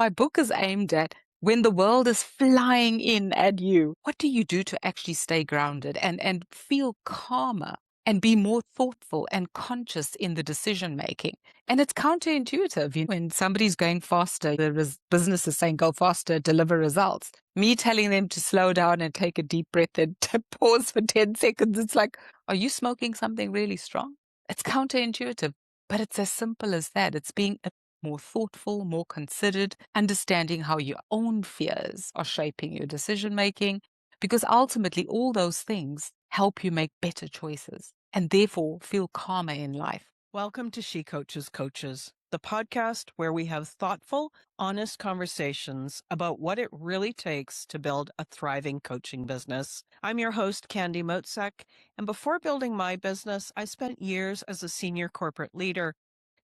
My book is aimed at when the world is flying in at you, what do you do to actually stay grounded and feel calmer and be more thoughtful and conscious in the decision making? And it's counterintuitive. When somebody's going faster, the business is saying, go faster, deliver results. Me telling them to slow down and take a deep breath and to pause for 10 seconds. It's like, are you smoking something really strong? It's counterintuitive, but it's as simple as that. It's being more thoughtful, more considered, understanding how your own fears are shaping your decision making, because ultimately all those things help you make better choices and therefore feel calmer in life. Welcome to She Coaches Coaches, the podcast where we have thoughtful, honest conversations about what it really takes to build a thriving coaching business. I'm your host, Candy Motzek, and before building my business, I spent years as a senior corporate leader.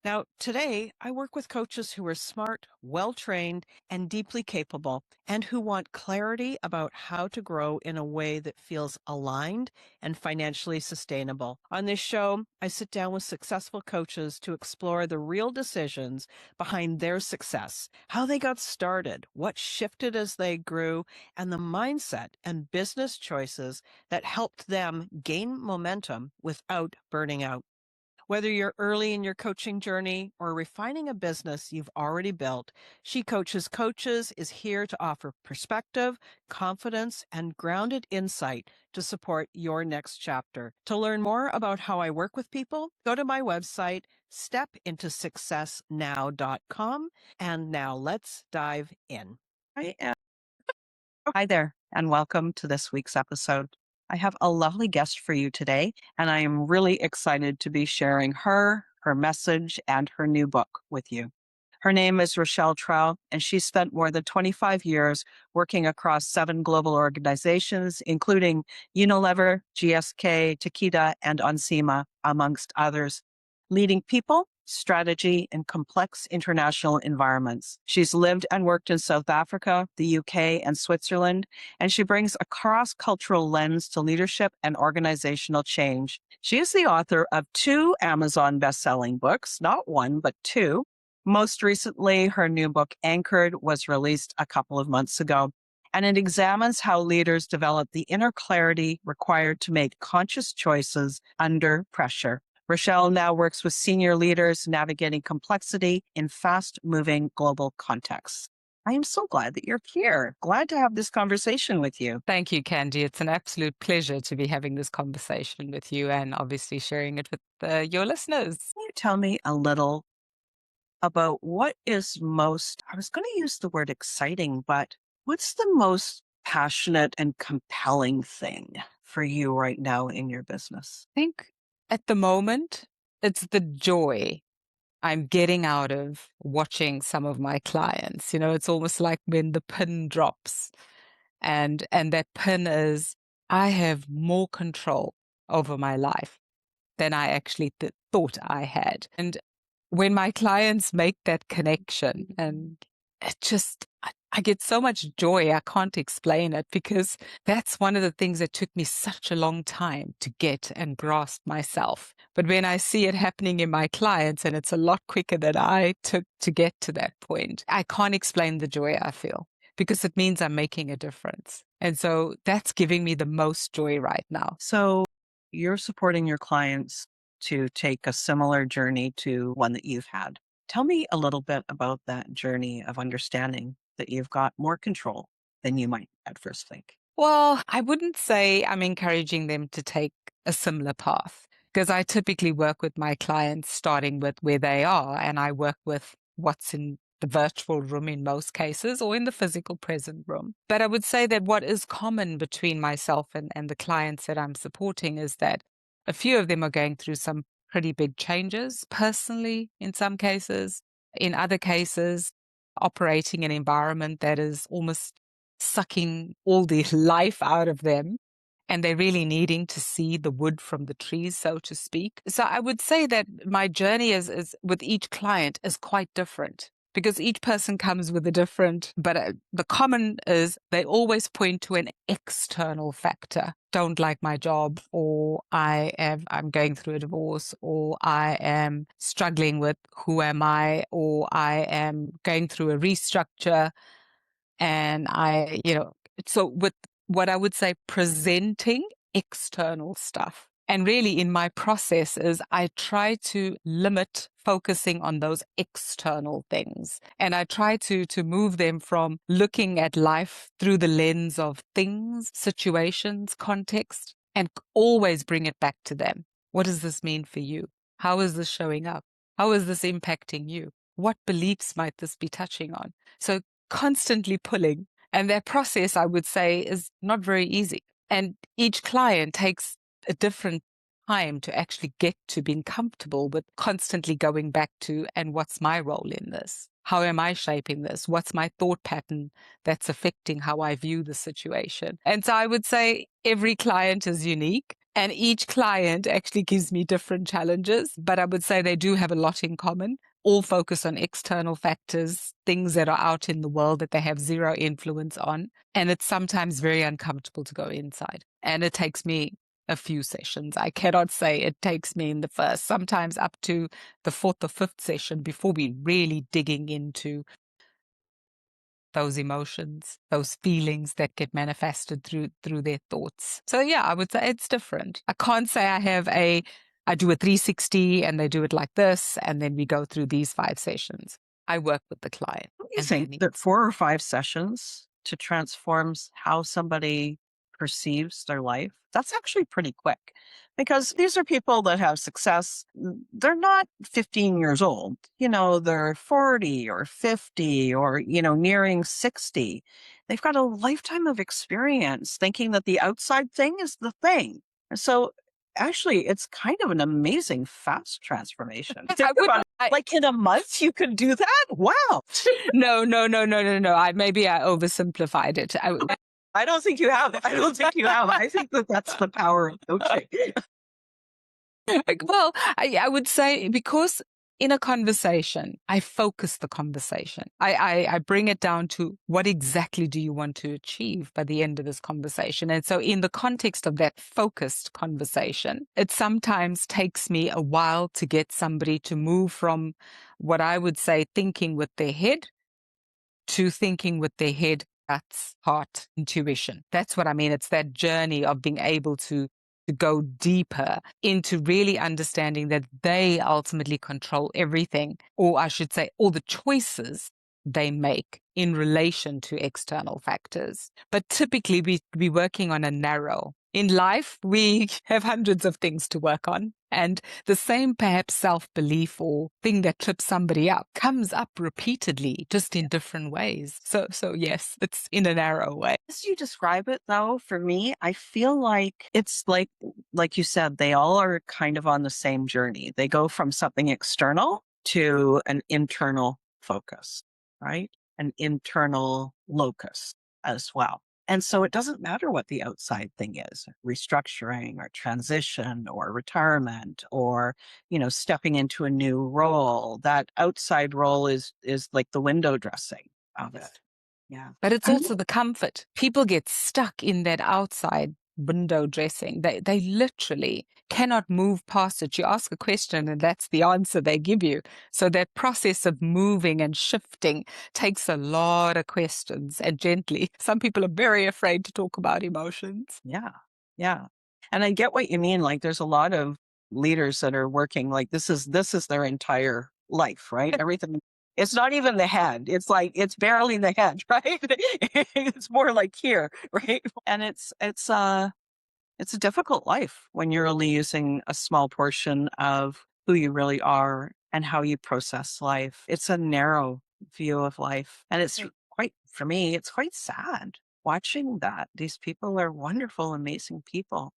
Now, today, I work with coaches who are smart, well-trained, and deeply capable, and who want clarity about how to grow in a way that feels aligned and financially sustainable. On this show, I sit down with successful coaches to explore the real decisions behind their success, how they got started, what shifted as they grew, and the mindset and business choices that helped them gain momentum without burning out. Whether you're early in your coaching journey or refining a business you've already built, She Coaches Coaches is here to offer perspective, confidence, and grounded insight to support your next chapter. To learn more about how I work with people, go to my website, stepintosuccessnow.com. And now let's dive in. Hi there, and welcome to this week's episode. I have a lovely guest for you today, and I am really excited to be sharing her message, and her new book with you. Her name is Rochelle, and she spent more than 25 years working across 7 global organizations, including Unilever, GSK, Takeda, and Onsema, amongst others, leading people, strategy, in complex international environments. She's lived and worked in South Africa, the UK, and Switzerland, and she brings a cross-cultural lens to leadership and organizational change. She is the author of 2 Amazon best-selling books, not 1, but 2. Most recently, her new book, Anchored, was released a couple of months ago, and it examines how leaders develop the inner clarity required to make conscious choices under pressure. Rochelle now works with senior leaders navigating complexity in fast-moving global contexts. I am so glad that you're here. Glad to have this conversation with you. Thank you, Candy. It's an absolute pleasure to be having this conversation with you and obviously sharing it with your listeners. Can you tell me a little about what is most, I was going to use the word exciting, but what's the most passionate and compelling thing for you right now in your business? I think at the moment, it's the joy I'm getting out of watching some of my clients. It's almost like when the pin drops and that pin is, I have more control over my life than I actually thought I had. And when my clients make that connection, and it just, I get so much joy. I can't explain it, because that's one of the things that took me such a long time to get and grasp myself. But when I see it happening in my clients, and it's a lot quicker than I took to get to that point, I can't explain the joy I feel, because it means I'm making a difference. And so that's giving me the most joy right now. So you're supporting your clients to take a similar journey to one that you've had. Tell me a little bit about that journey of understanding that you've got more control than you might at first think. Well, I wouldn't say I'm encouraging them to take a similar path, because I typically work with my clients starting with where they are, and I work with what's in the virtual room in most cases, or in the physical present room. But I would say that what is common between myself and the clients that I'm supporting is that a few of them are going through some pretty big changes personally in some cases. In other cases, operating an environment that is almost sucking all the life out of them, and they're really needing to see the wood from the trees, so to speak. So I would say that my journey is with each client is quite different, because each person comes with a different, but the common is they always point to an external factor. Don't like my job, or I'm going through a divorce, or I am struggling with who am I, or I am going through a restructure. And so with what I would say, presenting external stuff. And really, in my process, is I try to limit focusing on those external things. And I try to move them from looking at life through the lens of things, situations, context, and always bring it back to them. What does this mean for you? How is this showing up? How is this impacting you? What beliefs might this be touching on? So constantly pulling. And their process, I would say, is not very easy. And each client takes a different time to actually get to being comfortable with constantly going back to, and what's my role in this? How am I shaping this? What's my thought pattern that's affecting how I view the situation? And so I would say every client is unique. And each client actually gives me different challenges, but I would say they do have a lot in common. All focus on external factors, things that are out in the world that they have zero influence on. And it's sometimes very uncomfortable to go inside. And it takes me a few sessions. I cannot say it takes me in the first, sometimes up to the fourth or fifth session before we really digging into those emotions, those feelings that get manifested through their thoughts. So yeah, I would say it's different. I can't say I do a 360 and they do it like this, and then we go through these 5 sessions. I work with the client. What do you And their think that needs. 4 or 5 sessions to transform how somebody perceives their life? That's actually pretty quick because these are people that have success. They're not 15 years old, they're 40 or 50 or, nearing 60. They've got a lifetime of experience thinking that the outside thing is the thing. And so actually, it's kind of an amazing fast transformation. Think I would about it. Like in a month, you can do that? Wow. no, no, no, no, no, no. Maybe I oversimplified it. I don't think you have. I don't think you have. I think that that's the power of coaching. Well, I would say because in a conversation, I focus the conversation. I bring it down to what exactly do you want to achieve by the end of this conversation? And so in the context of that focused conversation, it sometimes takes me a while to get somebody to move from what I would say thinking with their head to thinking with their head, guts, heart, intuition. That's what I mean. It's that journey of being able to go deeper into really understanding that they ultimately control everything, or I should say, all the choices they make in relation to external factors. But typically, we're working on a narrow. In life, we have hundreds of things to work on. And the same perhaps self-belief or thing that trips somebody up comes up repeatedly, just in different ways. So yes, it's in a narrow way. As you describe it, though, for me, I feel like it's like you said, they all are kind of on the same journey. They go from something external to an internal focus, right? An internal locus as well. And so it doesn't matter what the outside thing is, restructuring or transition or retirement or, stepping into a new role. That outside role is like the window dressing of it. Yeah. But it's also the comfort. People get stuck in that outside window dressing. They literally cannot move past it. You ask a question and that's the answer they give you. So that process of moving and shifting takes a lot of questions, and gently. Some people are very afraid to talk about emotions. Yeah. Yeah. And I get what you mean. Like there's a lot of leaders that are working like this is their entire life, right? Everything. It's not even the head. It's like it's barely the head, right? It's more like here, right? And it's a difficult life when you're only using a small portion of who you really are and how you process life. It's a narrow view of life. And it's quite, for me, it's quite sad watching that. These people are wonderful, amazing people.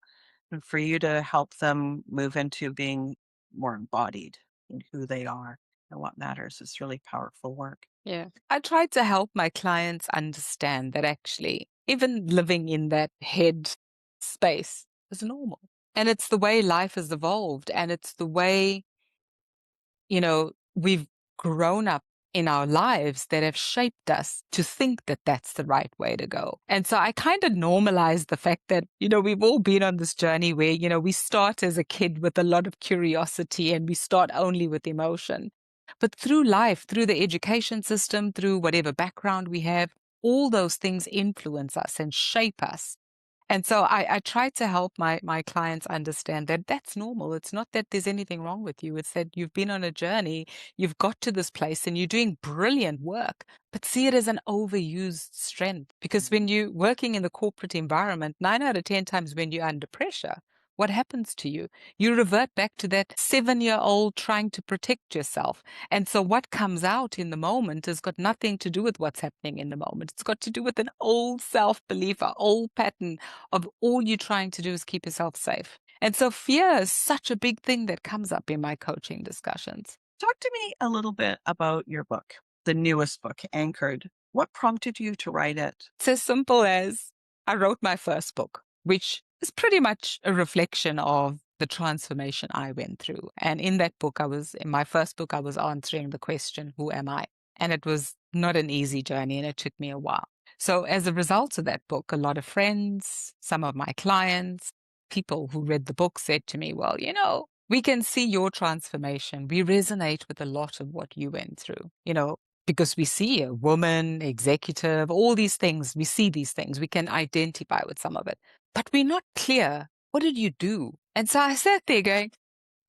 And for you to help them move into being more embodied in who they are and what matters is really powerful work. Yeah. I try to help my clients understand that actually, even living in that head space is normal. And it's the way life has evolved. And it's the way, we've grown up in our lives that have shaped us to think that that's the right way to go. And so I kind of normalized the fact that, we've all been on this journey where, we start as a kid with a lot of curiosity and we start only with emotion. But through life, through the education system, through whatever background we have, all those things influence us and shape us. And so I try to help my clients understand that that's normal. It's not that there's anything wrong with you. It's that you've been on a journey, you've got to this place, and you're doing brilliant work. But see it as an overused strength. Because when you're working in the corporate environment, 9 out of 10 times when you're under pressure, what happens to you? You revert back to that 7-year-old trying to protect yourself. And so what comes out in the moment has got nothing to do with what's happening in the moment. It's got to do with an old self-belief, an old pattern of all you're trying to do is keep yourself safe. And so fear is such a big thing that comes up in my coaching discussions. Talk to me a little bit about your book, the newest book, Anchored. What prompted you to write it? It's as simple as I wrote my first book, which is pretty much a reflection of the transformation I went through. And in that book, in my first book, I was answering the question, who am I? And it was not an easy journey and it took me a while. So as a result of that book, a lot of friends, some of my clients, people who read the book said to me, well, we can see your transformation. We resonate with a lot of what you went through, because we see a woman, executive, all these things. We see these things. We can identify with some of it, but we're not clear. What did you do? And so I sat there going,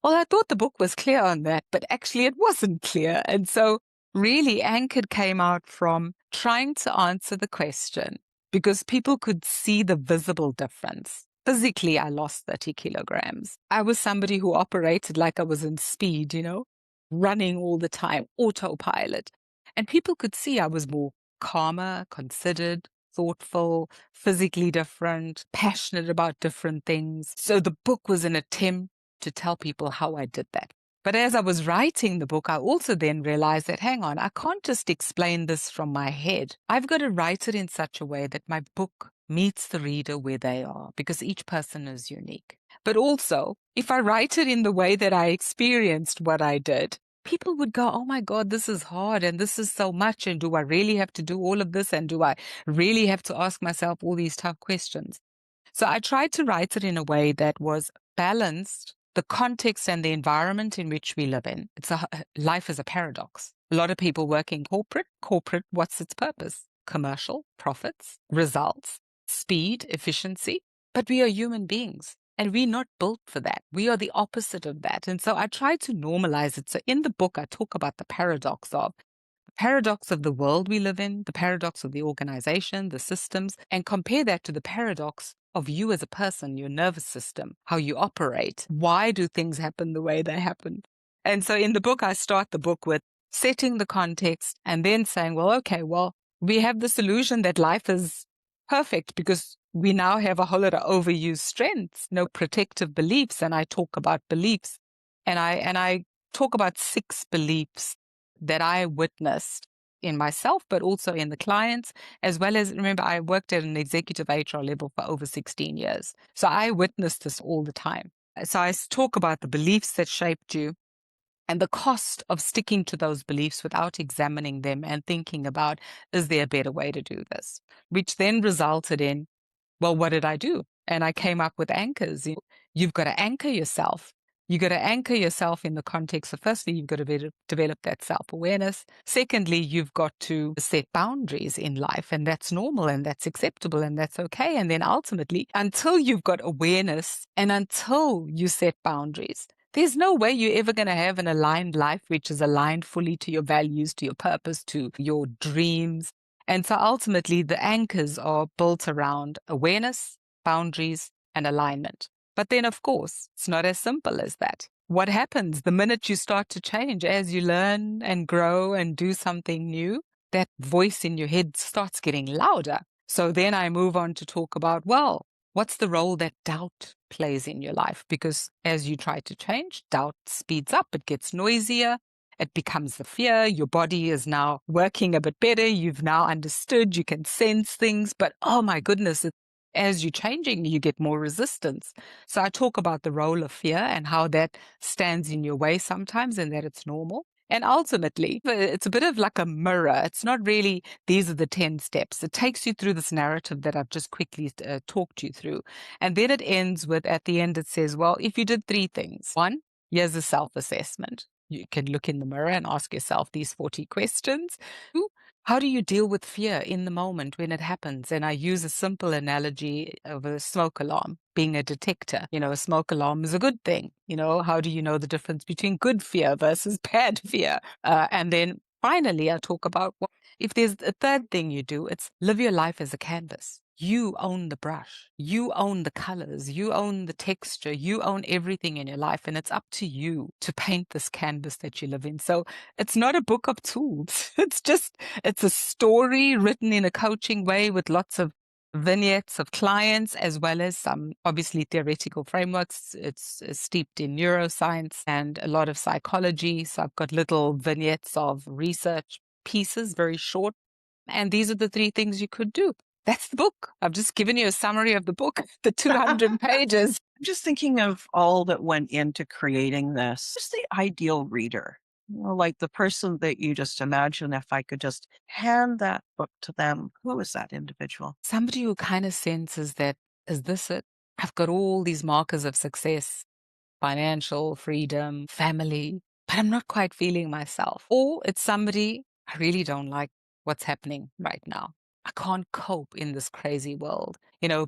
well, I thought the book was clear on that, but actually it wasn't clear. And so really Anchored came out from trying to answer the question because people could see the visible difference. Physically, I lost 30 kilograms. I was somebody who operated like I was in speed, running all the time, autopilot. And people could see I was more calmer, considered, thoughtful, physically different, passionate about different things. So the book was an attempt to tell people how I did that. But as I was writing the book, I also then realized that, hang on, I can't just explain this from my head. I've got to write it in such a way that my book meets the reader where they are, because each person is unique. But also, if I write it in the way that I experienced what I did, people would go, oh my God, this is hard and this is so much. And do I really have to do all of this? And do I really have to ask myself all these tough questions? So I tried to write it in a way that was balanced, the context and the environment in which we live in. Life is a paradox. A lot of people work in corporate, what's its purpose? Commercial, profits, results, speed, efficiency. But we are human beings and we're not built for that. We are the opposite of that. And so I try to normalize it. So in the book, I talk about the paradox of the world we live in, the paradox of the organization, the systems, and compare that to the paradox of you as a person, your nervous system, how you operate. Why do things happen the way they happen? And so in the book, I start the book with setting the context and then saying, well, okay, we have the solution that life is perfect because we now have a whole lot of overused strengths, no protective beliefs. And I talk about beliefs and I talk about 6 beliefs that I witnessed in myself, but also in the clients, as well as, remember, I worked at an executive HR level for over 16 years. So I witnessed this all the time. So I talk about the beliefs that shaped you and the cost of sticking to those beliefs without examining them and thinking about, is there a better way to do this? Which then resulted in, well, what did I do? And I came up with anchors. You've got to anchor yourself. You've got to anchor yourself in the context of, firstly, you've got to develop that self-awareness. Secondly, you've got to set boundaries in life, and that's normal and that's acceptable and that's okay. And then ultimately, until you've got awareness and until you set boundaries, there's no way you're ever going to have an aligned life which is aligned fully to your values, to your purpose, to your dreams. And so ultimately, the anchors are built around awareness, boundaries, and alignment. But then, of course, it's not as simple as that. What happens the minute you start to change as you learn and grow and do something new? That voice in your head starts getting louder. So then I move on to talk about, well, what's the role that doubt plays in your life? Because as you try to change, doubt speeds up, it gets noisier. It becomes the fear. Your body is now working a bit better. You've now understood. You can sense things. But oh my goodness, as you're changing, you get more resistance. So I talk about the role of fear and how that stands in your way sometimes and that it's normal. And ultimately, it's a bit of like a mirror. It's not really, these are the 10 steps. It takes you through this narrative that I've just quickly talked you through. And then it ends with, at the end, it says, well, if you did three things, one, here's a self assessment. You can look in the mirror and ask yourself these 40 questions. Two, how do you deal with fear in the moment when it happens? And I use a simple analogy of a smoke alarm being a detector. A smoke alarm is a good thing. How do you know the difference between good fear versus bad fear? And then finally, I talk about if there's a third thing you do, it's live your life as a canvas. You own the brush, you own the colors, you own the texture, you own everything in your life. And it's up to you to paint this canvas that you live in. So it's not a book of tools. It's a story written in a coaching way with lots of vignettes of clients, as well as some obviously theoretical frameworks. It's steeped in neuroscience and a lot of psychology. So I've got little vignettes of research pieces, very short. And these are the three things you could do. That's the book. I've just given you a summary of the book, the 200 pages. I'm just thinking of all that went into creating this. Who's the ideal reader? Like the person that you just imagine, if I could just hand that book to them, who is that individual? Somebody who kind of senses that, is this it? I've got all these markers of success, financial freedom, family, but I'm not quite feeling myself. Or it's somebody, I really don't like what's happening right now. I can't cope in this crazy world.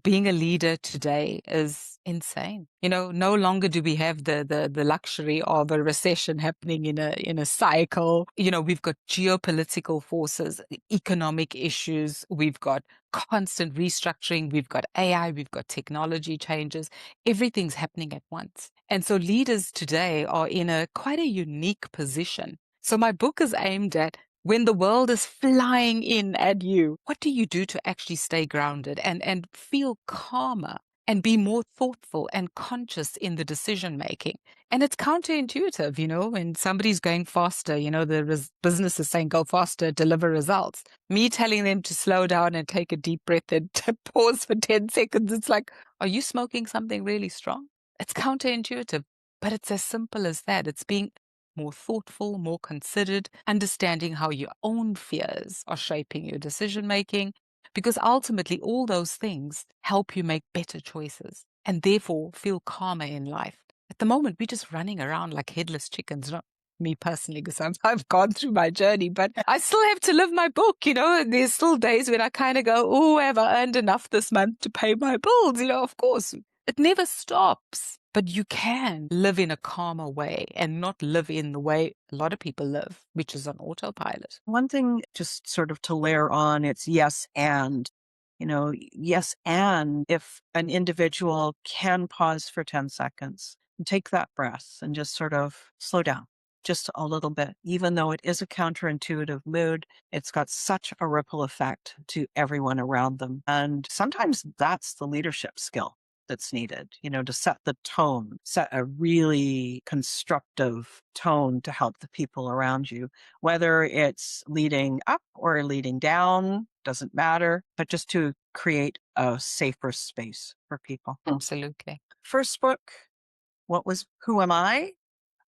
Being a leader today is insane. No longer do we have the luxury of a recession happening in a cycle. We've got geopolitical forces, economic issues, we've got constant restructuring, we've got AI, we've got technology changes. Everything's happening at once. And so leaders today are in a quite a unique position. So my book is aimed at when the world is flying in at you, what do you do to actually stay grounded and feel calmer and be more thoughtful and conscious in the decision making? And it's counterintuitive, when somebody's going faster, the business is saying go faster, deliver results. Me telling them to slow down and take a deep breath and to pause for 10 seconds. It's like, are you smoking something really strong? It's counterintuitive, but it's as simple as that. It's being more thoughtful, more considered, understanding how your own fears are shaping your decision making, because ultimately all those things help you make better choices and therefore feel calmer in life. At the moment, we're just running around like headless chickens, not me personally, because I've gone through my journey, but I still have to live my book, and there's still days when I kind of go, oh, have I earned enough this month to pay my bills? Of course, it never stops. But you can live in a calmer way and not live in the way a lot of people live, which is on autopilot. One thing just sort of to layer on, it's yes and. Yes, and if an individual can pause for 10 seconds, take that breath and just sort of slow down just a little bit. Even though it is a counterintuitive mood, it's got such a ripple effect to everyone around them. And sometimes that's the leadership skill that's needed, to set the tone, set a really constructive tone to help the people around you, whether it's leading up or leading down, doesn't matter, but just to create a safer space for people. Absolutely. First book, Who Am I?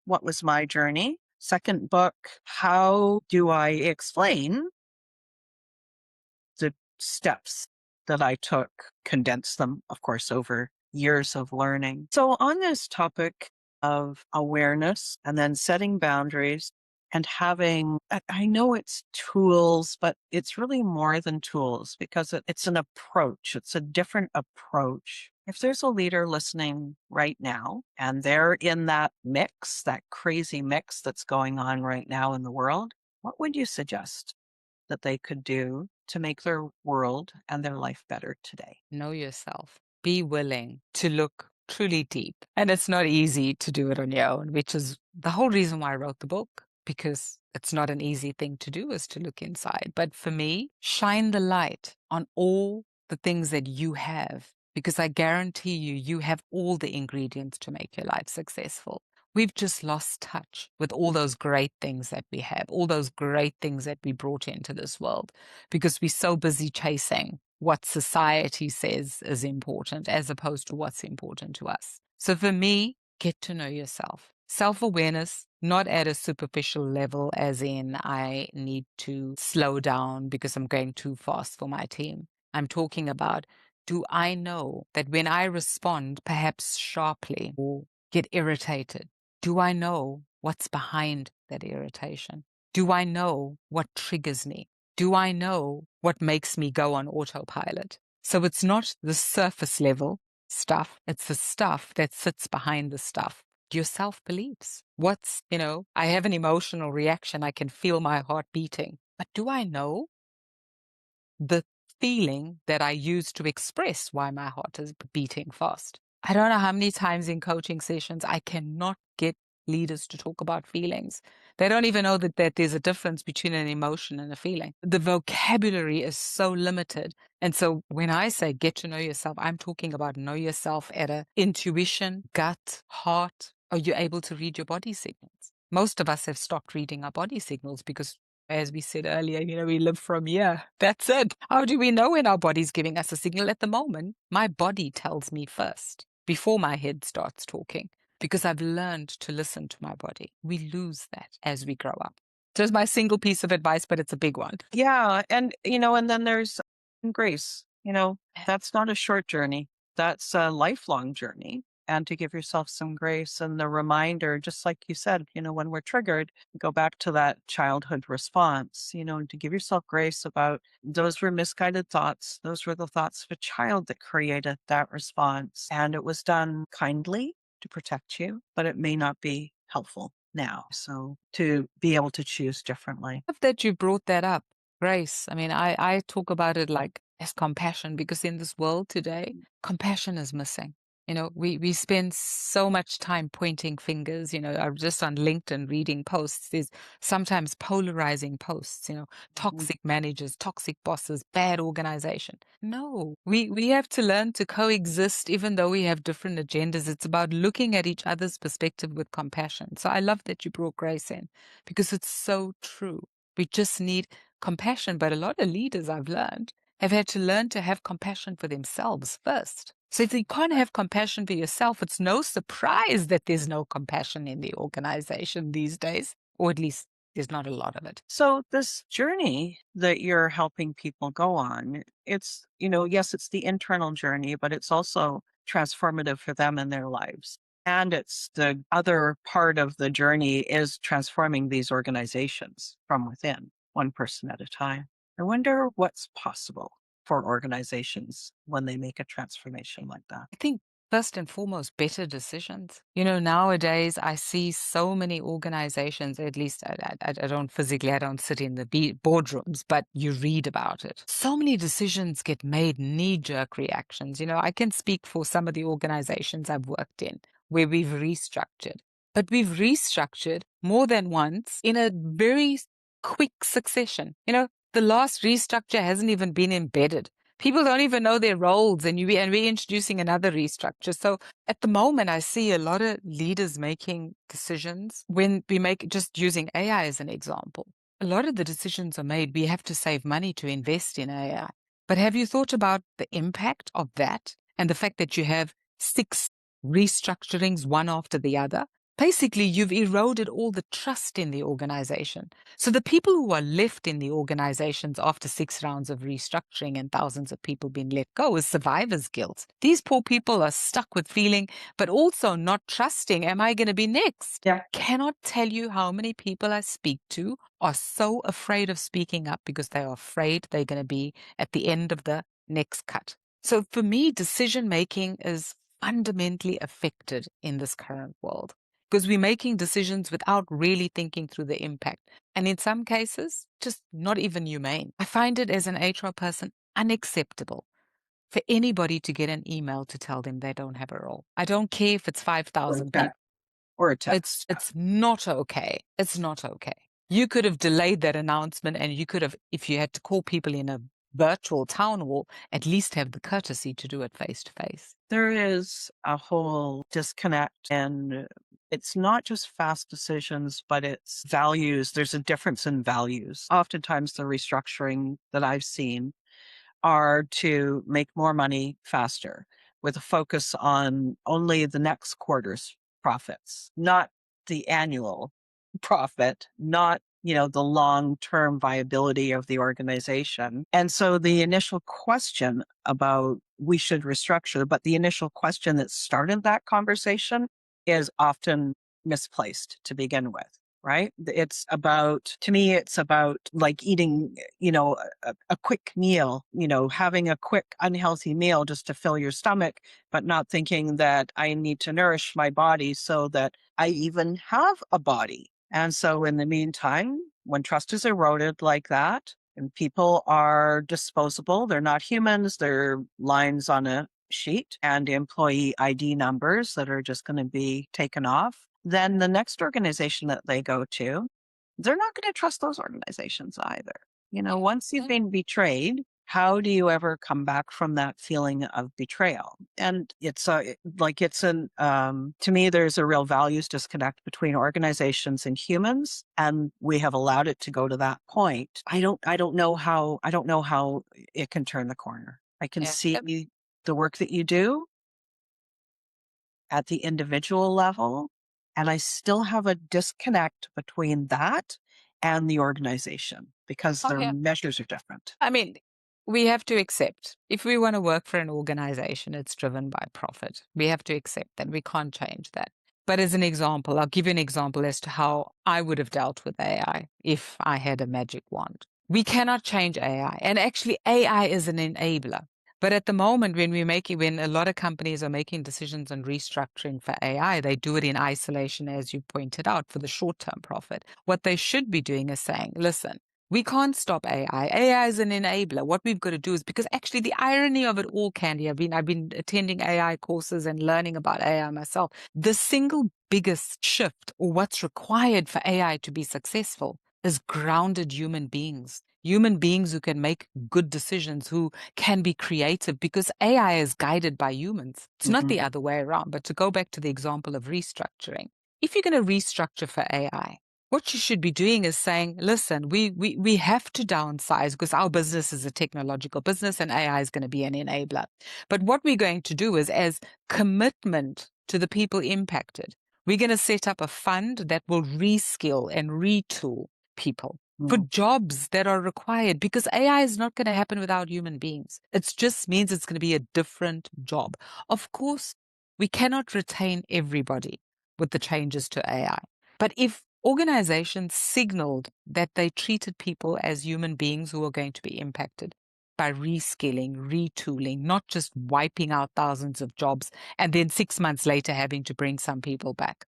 What was my journey? Second book, how do I explain the steps that I took, condense them, of course, over years of learning. So on this topic of awareness and then setting boundaries and having, I know it's tools, but it's really more than tools because it's an approach. It's a different approach. If there's a leader listening right now and they're in that mix, that crazy mix that's going on right now in the world, what would you suggest that they could do to make their world and their life better today? Know yourself. Be willing to look truly deep. And it's not easy to do it on your own, which is the whole reason why I wrote the book, because it's not an easy thing to do is to look inside. But for me, shine the light on all the things that you have, because I guarantee you, you have all the ingredients to make your life successful. We've just lost touch with all those great things that we have, all those great things that we brought into this world, because we're so busy chasing what society says is important as opposed to what's important to us. So for me, get to know yourself. Self-awareness, not at a superficial level, as in I need to slow down because I'm going too fast for my team. I'm talking about, do I know that when I respond, perhaps sharply or get irritated, do I know what's behind that irritation? Do I know what triggers me? Do I know what makes me go on autopilot? So it's not the surface level stuff, it's the stuff that sits behind the stuff. Your self beliefs. I have an emotional reaction. I can feel my heart beating. But do I know the feeling that I use to express why my heart is beating fast? I don't know how many times in coaching sessions I cannot get leaders to talk about feelings. They don't even know that there's a difference between an emotion and a feeling. The vocabulary is so limited. And so when I say get to know yourself, I'm talking about know yourself at a intuition, gut, heart. Are you able to read your body signals? Most of us have stopped reading our body signals because, as we said earlier, we live from here. That's it. How do we know when our body's giving us a signal? At the moment, my body tells me first before my head starts talking because I've learned to listen to my body. We lose that as we grow up. So it's my single piece of advice, but it's a big one. Yeah. And then there's grace. That's not a short journey, that's a lifelong journey. And to give yourself some grace and the reminder, just like you said, when we're triggered, go back to that childhood response, and to give yourself grace about those were misguided thoughts. Those were the thoughts of a child that created that response. And it was done kindly to protect you, but it may not be helpful now. So to be able to choose differently. Love that you brought that up, grace. I mean, I talk about it like as compassion because in this world today, compassion is missing. We spend so much time pointing fingers. I'm just on LinkedIn reading posts. There's sometimes polarizing posts, Mhm. toxic managers, toxic bosses, bad organization. No, we have to learn to coexist even though we have different agendas. It's about looking at each other's perspective with compassion. So I love that you brought grace in because it's so true. We just need compassion. But a lot of leaders I've learned have had to learn to have compassion for themselves first. So if you can't have compassion for yourself, it's no surprise that there's no compassion in the organization these days, or at least there's not a lot of it. So this journey that you're helping people go on, yes, it's the internal journey, but it's also transformative for them in their lives. And it's the other part of the journey is transforming these organizations from within, one person at a time. I wonder what's possible for organizations when they make a transformation like that. I think first and foremost, better decisions. Nowadays I see so many organizations, at least I don't physically, I don't sit in the boardrooms, but you read about it. So many decisions get made knee-jerk reactions. I can speak for some of the organizations I've worked in where we've restructured, but we've restructured more than once in a very quick succession. The last restructure hasn't even been embedded. People don't even know their roles, and we're introducing another restructure. So at the moment, I see a lot of leaders making decisions when we make, just using AI as an example. A lot of the decisions are made. We have to save money to invest in AI. But have you thought about the impact of that and the fact that you have six restructurings, one after the other? Basically, you've eroded all the trust in the organization. So the people who are left in the organizations after 6 rounds of restructuring and thousands of people being let go is survivor's guilt. These poor people are stuck with feeling, but also not trusting, am I going to be next? Yeah. Cannot tell you how many people I speak to are so afraid of speaking up because they are afraid they're going to be at the end of the next cut. So for me, decision making is fundamentally affected in this current world because we're making decisions without really thinking through the impact. And in some cases, just not even humane. I find it as an HR person unacceptable for anybody to get an email to tell them they don't have a role. I don't care if it's Or a 5,000 text. people. Or a It's text. it's not okay. It's not okay. You could have delayed that announcement and you could have, if you had to call people in a virtual town hall, at least have the courtesy to do it face to face. There is a whole disconnect, and it's not just fast decisions, but it's values. There's a difference in values. Oftentimes, the restructuring that I've seen are to make more money faster with a focus on only the next quarter's profits, not the annual. profit, not, the long-term viability of the organization. And so the initial question about we should restructure, but the initial question that started that conversation is often misplaced to begin with. Right? It's about, to me, it's about like eating, a quick meal, having a quick unhealthy meal just to fill your stomach, but not thinking that I need to nourish my body so that I even have a body. And so in the meantime, when trust is eroded like that and people are disposable, they're not humans, they're lines on a sheet and employee ID numbers that are just going to be taken off, then the next organization that they go to, they're not going to trust those organizations either. Once you've been betrayed, how do you ever come back from that feeling of betrayal? And it's to me, there's a real values disconnect between organizations and humans, and we have allowed it to go to that point. I don't know how it can turn the corner. I can Yeah. see the work that you do at the individual level, and I still have a disconnect between that and the organization because Oh, their yeah. measures are different. I mean, we have to accept if we want to work for an organization, it's driven by profit. We have to accept that. We can't change that. But as an example, I'll give you an example as to how I would have dealt with AI if I had a magic wand. We cannot change AI. And actually, AI is an enabler. But at the moment, when a lot of companies are making decisions on restructuring for AI, they do it in isolation, as you pointed out, for the short term profit. What they should be doing is saying, listen, we can't stop AI. AI is an enabler. What we've got to do is because actually the irony of it all, Candy, I've been attending AI courses and learning about AI myself. The single biggest shift or what's required for AI to be successful is grounded human beings who can make good decisions, who can be creative because AI is guided by humans. It's not Mhm. the other way around. But to go back to the example of restructuring, if you're going to restructure for AI, what you should be doing is saying, listen, we have to downsize because our business is a technological business and AI is going to be an enabler. But what we're going to do is, as commitment to the people impacted, we're going to set up a fund that will reskill and retool people for Mm. jobs that are required because AI is not going to happen without human beings. It just means it's going to be a different job. Of course, we cannot retain everybody with the changes to AI. But if organizations signaled that they treated people as human beings who are going to be impacted by reskilling, retooling, not just wiping out thousands of jobs and then 6 months later having to bring some people back.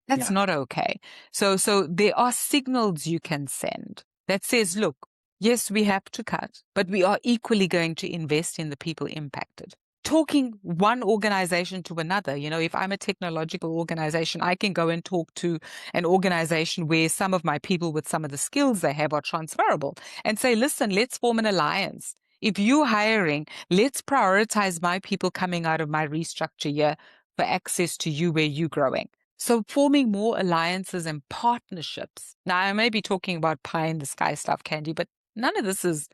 That's Yeah. not okay. So there are signals you can send that says, look, yes, we have to cut, but we are equally going to invest in the people impacted. Talking one organization to another, if I'm a technological organization, I can go and talk to an organization where some of my people with some of the skills they have are transferable and say, listen, let's form an alliance. If you're hiring, let's prioritize my people coming out of my restructure year for access to you where you're growing. So forming more alliances and partnerships. Now I may be talking about pie in the sky stuff, Candy, but none of this is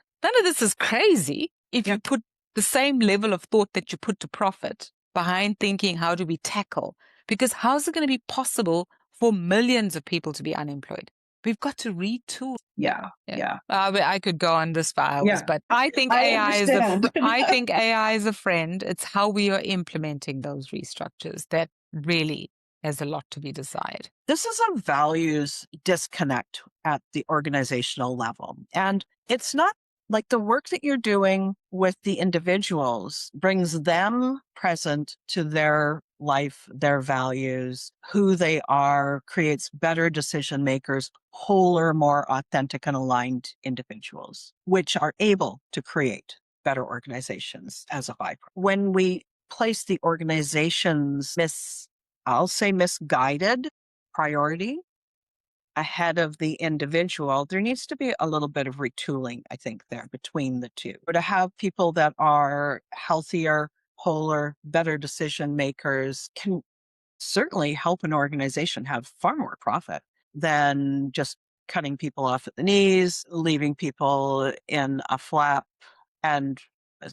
crazy if you Yep. put the same level of thought that you put to profit behind thinking, how do we tackle? Because how's it going to be possible for millions of people to be unemployed? We've got to retool. Yeah. Yeah. Yeah. I could go on this for hours, Yeah. but I think I AI is understand. I think AI is a friend. It's how we are implementing those restructures that really has a lot to be desired. This is a values disconnect at the organizational level. And it's not like the work that you're doing with the individuals brings them present to their life, their values, who they are, creates better decision makers, wholer, more authentic and aligned individuals, which are able to create better organizations as a byproduct. When we place the organization's I'll say misguided priority ahead of the individual, there needs to be a little bit of retooling, I think, there between the two. Or to have people that are healthier, wholer, better decision makers can certainly help an organization have far more profit than just cutting people off at the knees, leaving people in a flap, and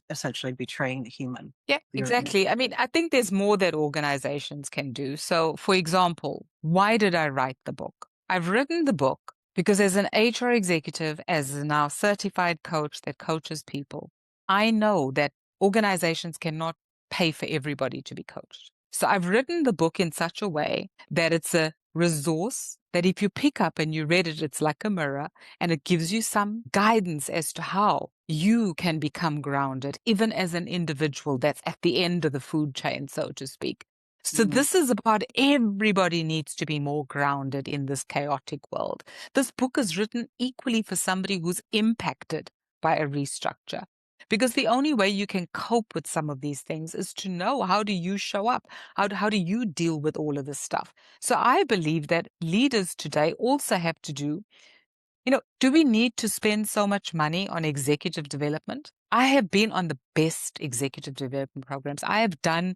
essentially betraying the human. Yeah, The exactly. I mean, I think there's more that organizations can do. So, for example, why did I write the book? I've written the book because as an HR executive, as a now certified coach that coaches people, I know that organizations cannot pay for everybody to be coached. So I've written the book in such a way that it's a resource that if you pick up and you read it, it's like a mirror and it gives you some guidance as to how you can become grounded, even as an individual that's at the end of the food chain, so to speak. So Mm, this is about everybody needs to be more grounded in this chaotic world. This book is written equally for somebody who's impacted by a restructure. Because the only way you can cope with some of these things is to know how do you show up? How do you deal with all of this stuff? So I believe that leaders today also have to do, do we need to spend so much money on executive development? I have been on the best executive development programs. I have done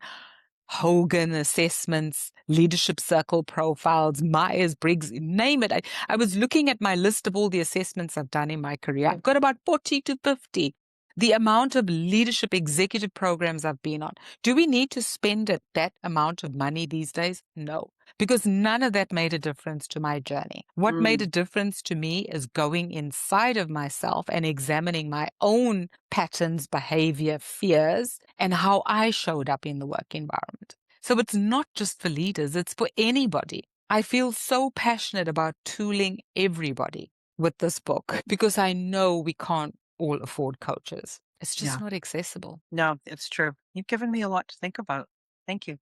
Hogan assessments, leadership circle profiles, Myers Briggs, name it. I was looking at my list of all the assessments I've done in my career. I've got about 40 to 50. The amount of leadership executive programs I've been on. Do we need to spend that amount of money these days? No, because none of that made a difference to my journey. What made a mm, difference to me is going inside of myself and examining my own patterns, behavior, fears, and how I showed up in the work environment. So it's not just for leaders, it's for anybody. I feel so passionate about tooling everybody with this book because I know we can't all afford coaches. It's just yeah. not accessible. No, it's true. You've given me a lot to think about. Thank you.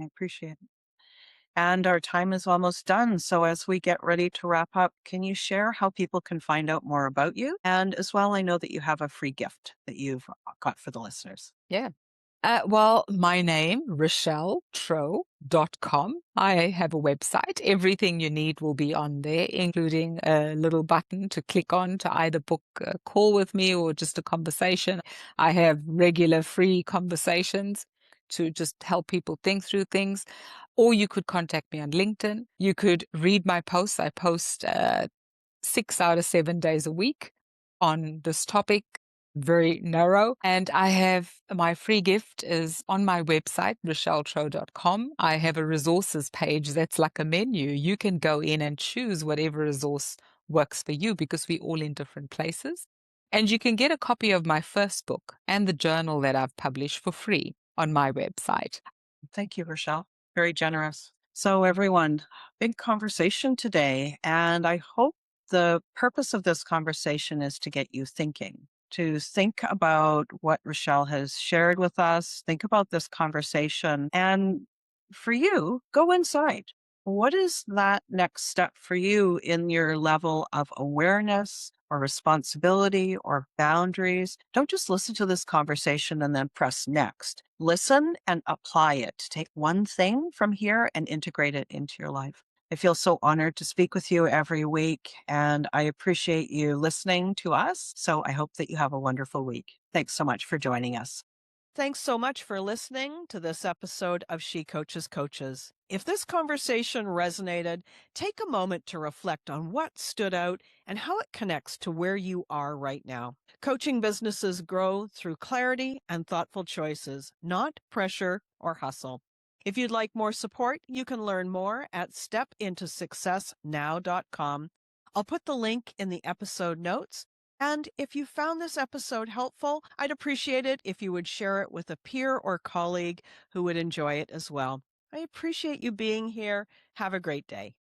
I appreciate it. And our time is almost done. So, as we get ready to wrap up, can you share how people can find out more about you? And as well, I know that you have a free gift that you've got for the listeners. Yeah. Well, my name, RochelleTro.com. I have a website. Everything you need will be on there, including a little button to click on to either book a call with me or just a conversation. I have regular free conversations to just help people think through things. Or you could contact me on LinkedIn. You could read my posts. I post 6 out of 7 days a week on this topic, very narrow. And I have my free gift is on my website, rochelletro.com. I have a resources page that's like a menu. You can go in and choose whatever resource works for you because we're all in different places. And you can get a copy of my first book and the journal that I've published for free on my website. Thank you, Rochelle. Very generous. So, everyone, big conversation today. And I hope the purpose of this conversation is to get you thinking, to think about what Rochelle has shared with us, think about this conversation. And for you, go inside. What is that next step for you in your level of awareness or responsibility or boundaries? Don't just listen to this conversation and then press next. Listen and apply it. Take one thing from here and integrate it into your life. I feel so honored to speak with you every week, and I appreciate you listening to us. So I hope that you have a wonderful week. Thanks so much for joining us. Thanks so much for listening to this episode of She Coaches Coaches. If this conversation resonated, take a moment to reflect on what stood out and how it connects to where you are right now. Coaching businesses grow through clarity and thoughtful choices, not pressure or hustle. If you'd like more support, you can learn more at stepintosuccessnow.com. I'll put the link in the episode notes. And if you found this episode helpful, I'd appreciate it if you would share it with a peer or colleague who would enjoy it as well. I appreciate you being here. Have a great day.